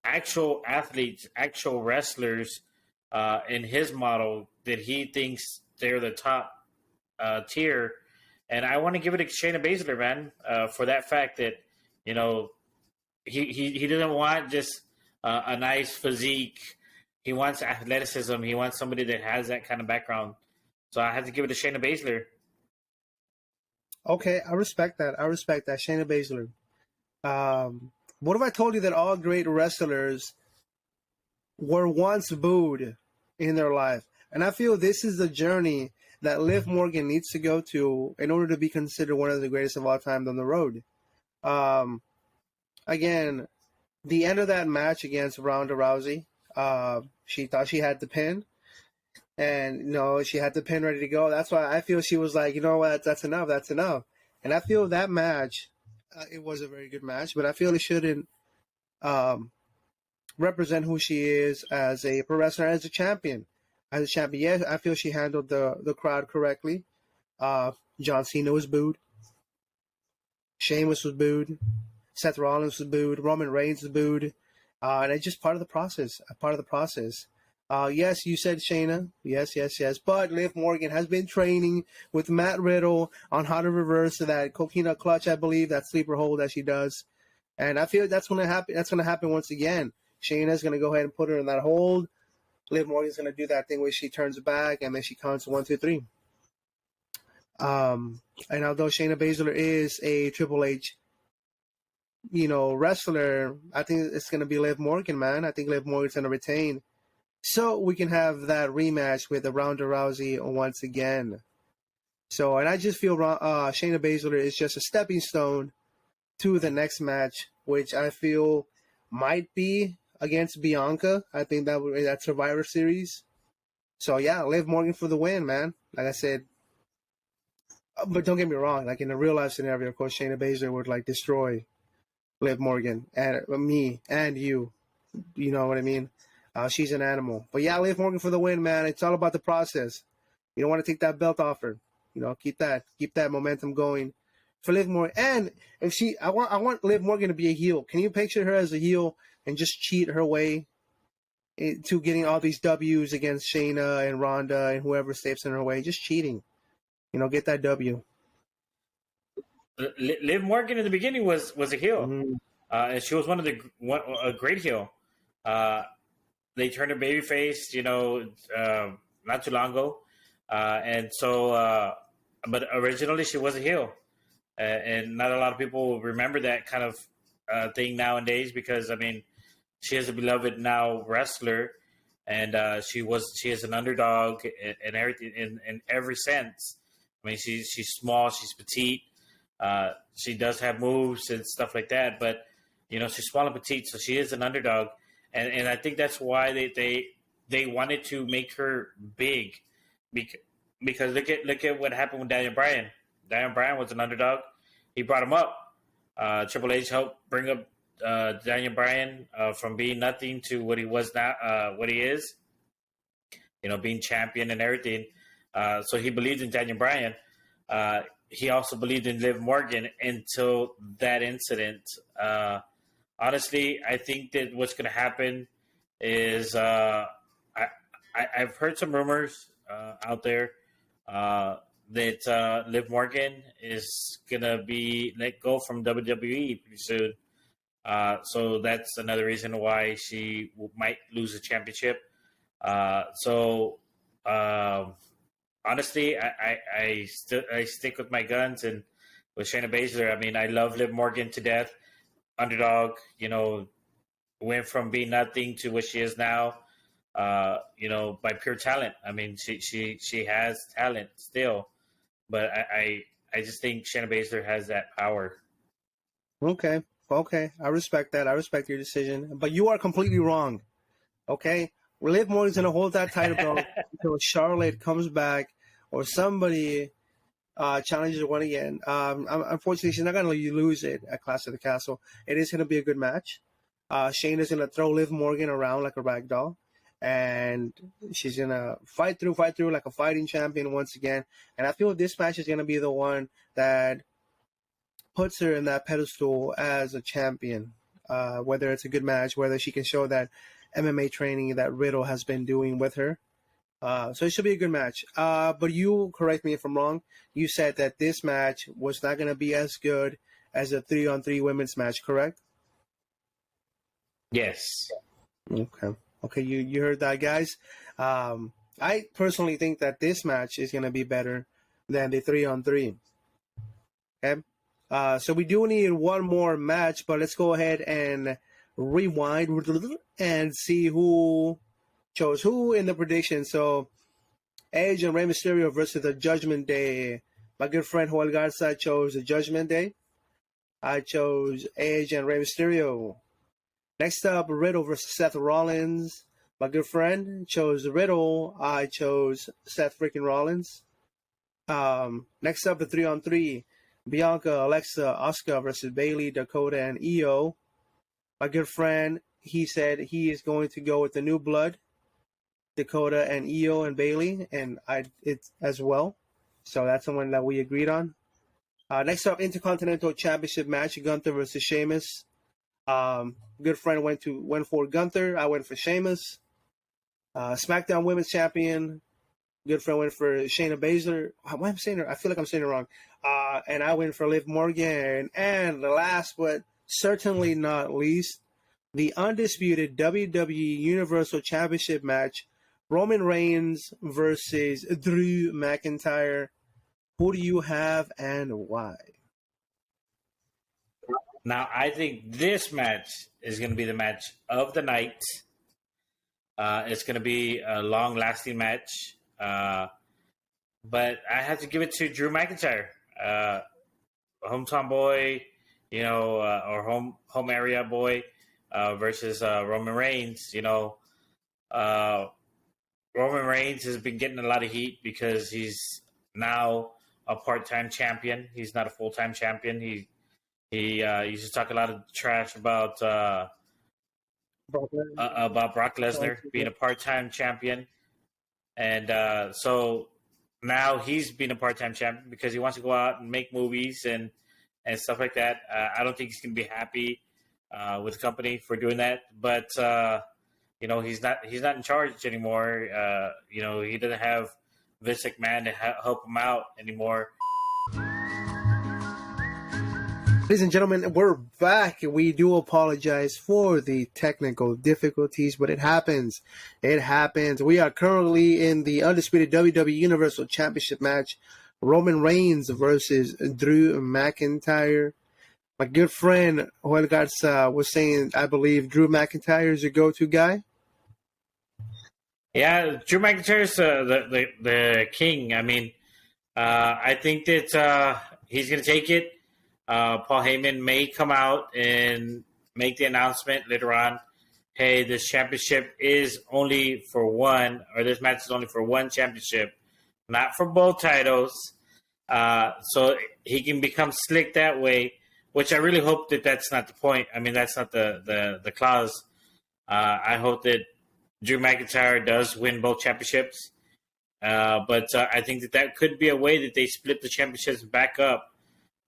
actual athletes, actual wrestlers in his model that he thinks they're the top tier. And I want to give it to Shayna Baszler, man, for that fact that, he doesn't want just a nice physique. He wants athleticism. He wants somebody that has that kind of background. So I have to give it to Shayna Baszler. Okay, I respect that. Shayna Baszler. What if I told you that all great wrestlers were once booed in their life? And I feel this is the journey that Liv Morgan needs to go to in order to be considered one of the greatest of all time down the road. Again, the end of that match against Ronda Rousey, she thought she had the pin. And, she had the pin ready to go. That's why I feel she was like, that's enough, that's enough. And I feel that match, it was a very good match, but I feel it shouldn't represent who she is as a pro wrestler, as a champion. Yes, I feel she handled the crowd correctly. John Cena was booed. Sheamus was booed. Seth Rollins was booed. Roman Reigns was booed. And it's just part of the process. Yes, you said Shayna. Yes. But Liv Morgan has been training with Matt Riddle on how to reverse that coquina clutch, I believe, that sleeper hold that she does. And I feel that's going to happen. That's going to happen once again. Shayna's going to go ahead and put her in that hold. Liv Morgan's going to do that thing where she turns back and then she counts 1, 2, 3. And although Shayna Baszler is a Triple H, wrestler, I think it's going to be Liv Morgan, man. I think Liv Morgan's going to retain, so we can have that rematch with Ronda Rousey once again. So, and I just feel Shayna Baszler is just a stepping stone to the next match, which I feel might be against Bianca. I think that Survivor Series. So yeah, Liv Morgan for the win, man. Like I said, but don't get me wrong. Like in a real life scenario, of course, Shayna Baszler would destroy Liv Morgan and me and you. You know what I mean? She's an animal. But yeah, Liv Morgan for the win, man. It's all about the process. You don't want to take that belt off her. Keep that momentum going for Liv Morgan. And if I want Liv Morgan to be a heel. Can you picture her as a heel and just cheat her way to getting all these W's against Shayna and Ronda and whoever steps in her way. Just cheating. Get that W. Liv Morgan in the beginning was a heel, Mm. and she was a great heel. They turned her babyface, not too long ago, and so. But originally, she was a heel, and not a lot of people remember that kind of thing nowadays because she is a beloved now wrestler, and she is an underdog in everything in every sense. She's small, she's petite. She does have moves and stuff like that, but she's small and petite, so she is an underdog, and I think that's why they wanted to make her big, because look at what happened with Daniel Bryan. Daniel Bryan was an underdog. He brought him up. Triple H helped bring up Daniel Bryan from being nothing to what he was now, what he is. Being champion and everything. So he believed in Daniel Bryan. He also believed in Liv Morgan until that incident. Honestly, I think that what's going to happen is I've heard some rumors out there that Liv Morgan is going to be let go from WWE pretty soon. So that's another reason why she might lose the championship. Honestly, I stick with my guns and with Shayna Baszler. I love Liv Morgan to death. Underdog, went from being nothing to what she is now. By pure talent. She has talent still, but I just think Shayna Baszler has that power. Okay, I respect that. I respect your decision, but you are completely wrong. Okay, Liv Morgan's gonna hold that title belt until Charlotte comes back or somebody challenges her one again. Unfortunately, she's not gonna let you lose it at Clash of the Castle. It is gonna be a good match. Shayna's gonna throw Liv Morgan around like a rag doll, and she's gonna fight through like a fighting champion once again. And I feel this match is gonna be the one that puts her in that pedestal as a champion. Whether it's a good match, whether she can show that MMA training that Riddle has been doing with her. So it should be a good match. But you, correct me if I'm wrong, you said that this match was not going to be as good as a 3-on-3 women's match, correct? Yes. Okay, you heard that, guys. I personally think that this match is going to be better than the 3-on-3. Okay? So we do need one more match, but let's go ahead and rewind and see who chose who in the prediction. So Edge and Rey Mysterio versus the Judgment Day. My good friend Joel Garza chose the Judgment Day. I chose Edge and Rey Mysterio. Next up, Riddle versus Seth Rollins. My good friend chose Riddle. I chose Seth freaking Rollins. Next up, the 3-on-3. Bianca, Alexa, Asuka versus Bayley, Dakota, and Io. My good friend, he said he is going to go with the New Blood, Dakota and Io and Bayley, and it as well. So that's the one that we agreed on. Next up, Intercontinental Championship match, Gunther versus Sheamus. Good friend went for Gunther. I went for Sheamus. SmackDown Women's Champion. Good friend went for Shayna Baszler. Why am I saying her? I feel like I'm saying it wrong. And I went for Liv Morgan. And the last but certainly not least, the undisputed WWE Universal Championship match, Roman Reigns versus Drew McIntyre. Who do you have and why? Now, I think this match is going to be the match of the night. It's going to be a long-lasting match. But I have to give it to Drew McIntyre, hometown boy, or home area boy, versus Roman Reigns. Roman Reigns has been getting a lot of heat because he's now a part-time champion. He's not a full-time champion. He used to talk a lot of trash about Brock Lesnar being a part-time champion. And so now he's been a part-time champion because he wants to go out and make movies and stuff like that. I don't think he's going to be happy with the company for doing that. But he's not in charge anymore. He doesn't have Vince McMahon to help him out anymore. Ladies and gentlemen, we're back. We do apologize for the technical difficulties, but it happens. It happens. We are currently in the undisputed WWE Universal Championship match. Roman Reigns versus Drew McIntyre. My good friend Joel Garza was saying, I believe Drew McIntyre is your go-to guy. Yeah, Drew McIntyre's the king. I mean, I think that he's going to take it. Paul Heyman may come out and make the announcement later on, hey, this championship is only for one, or this match is only for one championship, not for both titles. So he can become slick that way, which I really hope that that's not the point. I mean, that's not the clause. I hope that Drew McIntyre does win both championships. But I think that could be a way that they split the championships back up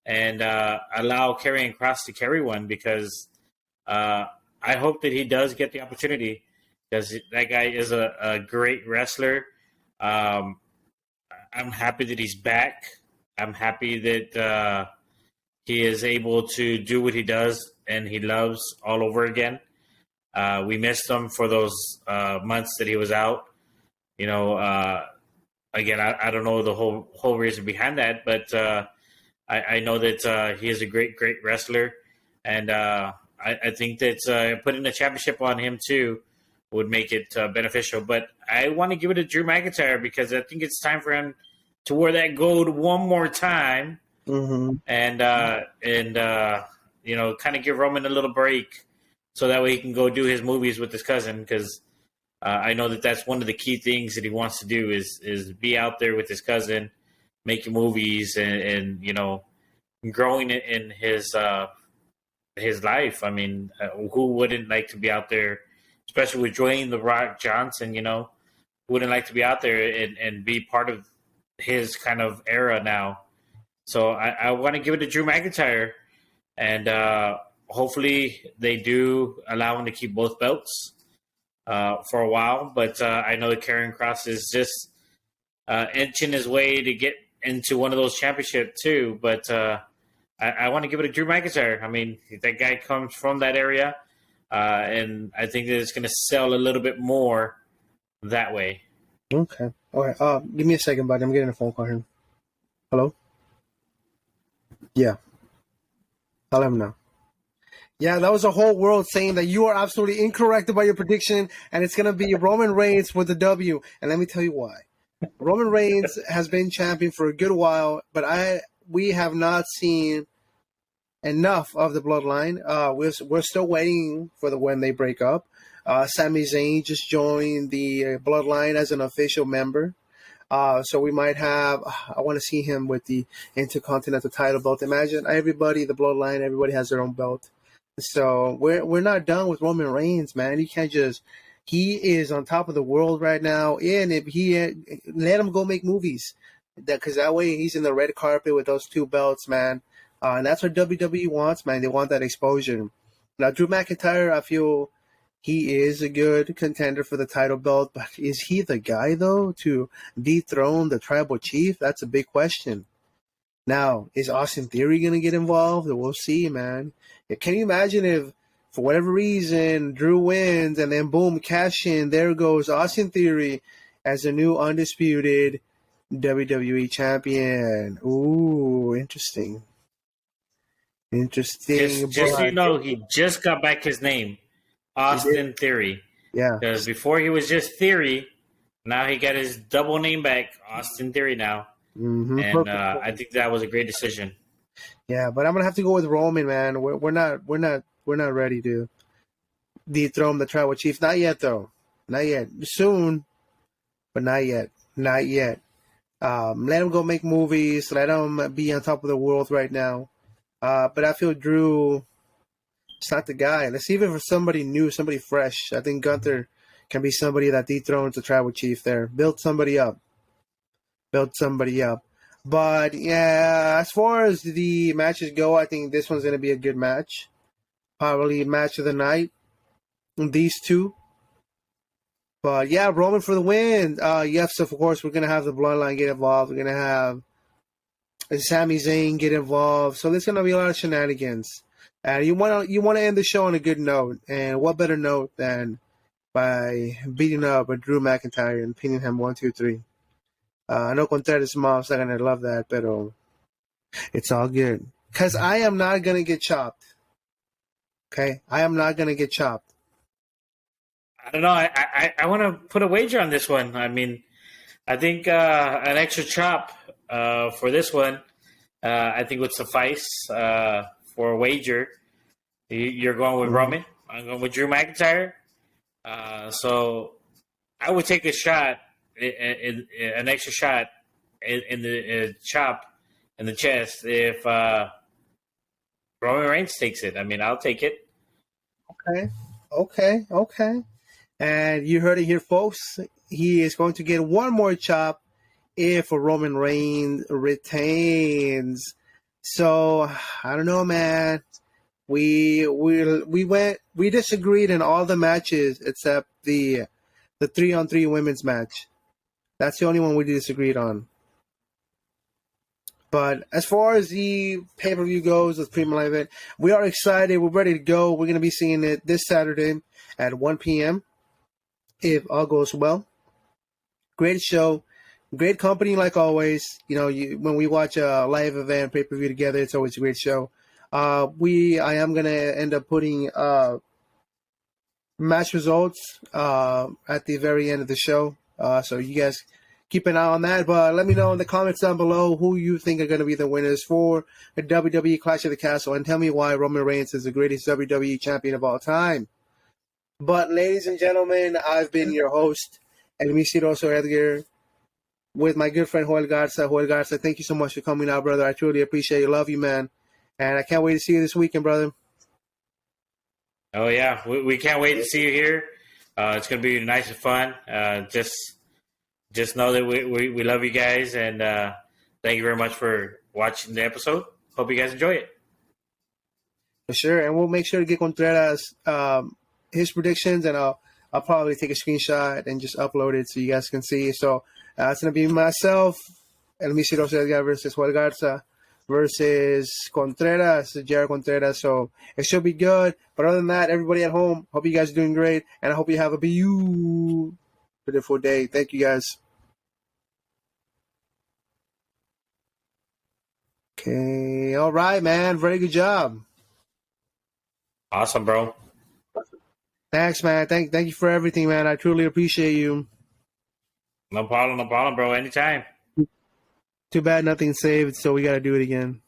and allow Karrion Kross to carry one, because I hope that he does get the opportunity, because that guy is a great wrestler. I'm happy that he's back. I'm happy that he is able to do what he does and he loves all over again. We missed him for those months that he was out. Again, I don't know the whole reason behind that, but I know that he is a great wrestler, and I think that putting the championship on him too would make it beneficial. But I want to give it to Drew McIntyre, because I think it's time for him to wear that gold one more time, and kind of give Roman a little break, so that way he can go do his movies with his cousin, because I know that that's one of the key things that he wants to do is be out there with his cousin, making movies and growing in his life. I mean, who wouldn't like to be out there, especially with Dwayne "The Rock" Johnson? Who wouldn't like to be out there and be part of his kind of era now? So I want to give it to Drew McIntyre, and hopefully they do allow him to keep both belts for a while. But I know that Karrion Kross is just inching his way to get into one of those championships too. But I want to give it to Drew McIntyre. I mean, that guy comes from that area, and I think that it's going to sell a little bit more that way. Okay. All right. Give me a second, buddy. I'm getting a phone call here. Hello? Yeah. I'll let him know. Yeah, that was the whole world saying that you are absolutely incorrect about your prediction, and it's going to be Roman Reigns with the W. And let me tell you why. Roman Reigns has been champion for a good while, but we have not seen enough of the bloodline. We're still waiting for when they break up. Sami Zayn just joined the bloodline as an official member. So we might have, I want to see him with the Intercontinental title belt. Imagine everybody, the bloodline, everybody has their own belt. So we're not done with Roman Reigns, man. You can't just, he is on top of the world right now. And if let him go make movies, because that way he's in the red carpet with those two belts, man. And that's what WWE wants, man. They want that exposure. Now, Drew McIntyre, I feel he is a good contender for the title belt, but is he the guy, though, to dethrone the tribal chief? That's a big question. Now, is Austin Theory going to get involved? We'll see, man. Can you imagine if, for whatever reason, Drew wins and then, boom, cash in, there goes Austin Theory as the new undisputed WWE champion? Ooh, interesting. Interesting. Just so you know, he just got back his name, Austin Theory. Yeah. Because before he was just Theory, now he got his double name back, Austin Theory now. Mm-hmm. And I think that was a great decision. Yeah, but I'm gonna have to go with Roman, man. We're not ready to dethrone the tribal chief. Not yet, though. Not yet. Soon, but not yet. Not yet. Let him go make movies. Let him be on top of the world right now. But I feel Drew is not the guy. Let's see if for somebody new, somebody fresh. I think Gunther can be somebody that dethrones the tribal chief there. Build somebody up. But, yeah, as far as the matches go, I think this one's going to be a good match. Probably match of the night. These two. But yeah, Roman for the win. Yes, of course, we're gonna have the Bloodline get involved. We're gonna have Sami Zayn get involved. So there's gonna be a lot of shenanigans. And you wanna end the show on a good note. And what better note than by beating up Drew McIntyre and pinning him 1, 2, 3. I know Contreras' mom's not gonna love that, but it's all good. Cause I am not gonna get chopped. Okay, I am not gonna get chopped. I don't know. I want to put a wager on this one. I mean, I think an extra chop for this one, I think would suffice for a wager. You're going with Roman. I'm going with Drew McIntyre. So I would take a shot, an extra shot in the chop in the chest if Roman Reigns takes it. I mean, I'll take it. Okay. And you heard it here, folks. He is going to get one more chop if Roman Reigns retains. So I don't know, man. We disagreed in all the matches except the 3-on-3 women's match. That's the only one we disagreed on. But as far as the pay-per-view goes, the premium live event, we are excited. We're ready to go. We're going to be seeing it this Saturday at 1 p.m. if all goes well. Great show. Great company like always. When we watch a live event pay-per-view together, it's always a great show. I am going to end up putting match results at the very end of the show. So you guys keep an eye on that. But let me know in the comments down below who you think are going to be the winners for the WWE Clash of the Castle. And tell me why Roman Reigns is the greatest WWE champion of all time. But ladies and gentlemen, I've been your host, El Misterioso Edgar, with my good friend Joel Garza. Joel Garza, thank you so much for coming out, brother. I truly appreciate you. Love you, man. And I can't wait to see you this weekend, brother. Oh, yeah. We can't wait to see you here. It's going to be nice and fun. Just know that we love you guys, and thank you very much for watching the episode. Hope you guys enjoy it. For sure. And we'll make sure to get Contreras his predictions, and I'll probably take a screenshot and just upload it so you guys can see. So it's going to be myself, El Misterioso Edgar versus Joel Garza versus Contreras, Jared Contreras. So it should be good. But other than that, everybody at home, hope you guys are doing great, and I hope you have a beautiful day. Thank you, guys. Okay. All right, man. Very good job. Awesome, bro. Thanks, man. Thank you for everything, man. I truly appreciate you. No problem, bro. Anytime. Too bad nothing saved, so we got to do it again.